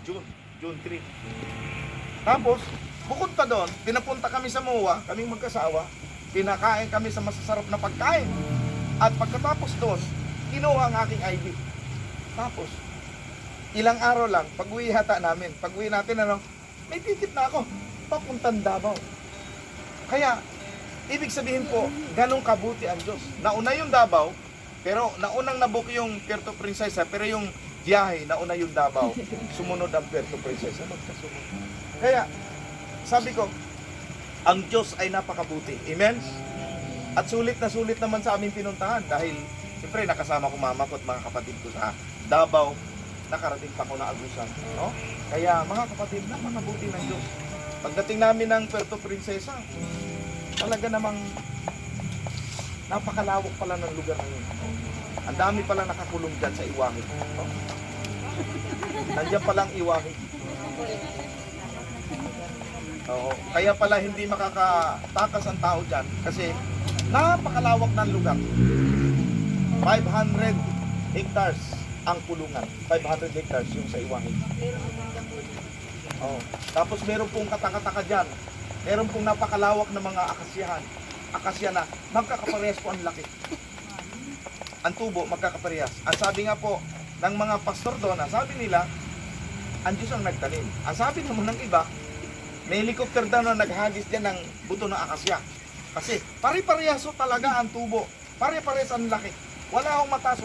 June 3. Tapos, bukod pa doon, pinapunta kami sa MOA, kaming magkasawa, pinakain kami sa masasarap na pagkain. At pagkatapos doon, kinuha ang aking ID. Tapos, ilang araw lang, pag-uwi hata namin, pag-uwi natin, may ticket na ako, papuntang Davao. Kaya, ibig sabihin po, ganong kabuti ang Diyos. Nauna yung Davao, pero naunang nabook yung Puerto Princesa, pero yung biyahe, nauna yung Davao, sumunod ang Puerto Princesa, magkasunod. Kaya, sabi ko, ang Diyos ay napakabuti. Amen? At sulit na sulit naman sa aming pinuntahan dahil, siyempre, nakasama ko mama ko at mga kapatid ko sa Davao, nakarating pa ko na Agusan. No? Kaya, mga kapatid, napakabuti ng Diyos. Pagdating namin ng Puerto Princesa, talaga namang napakalawak pala ng lugar na yun. Ang dami pala nakakulong dyan sa Iwangi. No? Nandiyan palang Iwangi. Oo. Kaya pala hindi makakatakas ang tao dyan kasi napakalawak ng lugar. 500 hectares ang kulungan. 500 hectares yung sa Iwangi. Oo. Tapos meron pong katakataka dyan. Meron pong napakalawak na mga akasyahan. Akasya na magkakaparehas po ang laki. Ang tubo magkakaparehas. Ang sabi nga po ng mga pastor doon, ang sabi nila, ang Diyos ang nagtanim. Ang sabi naman ng iba, may helicopter daw na naghagis dyan ng buto ng akasya. Kasi pare-parehaso talaga ang tubo. Pare-parehas ang laki. Wala akong mataas.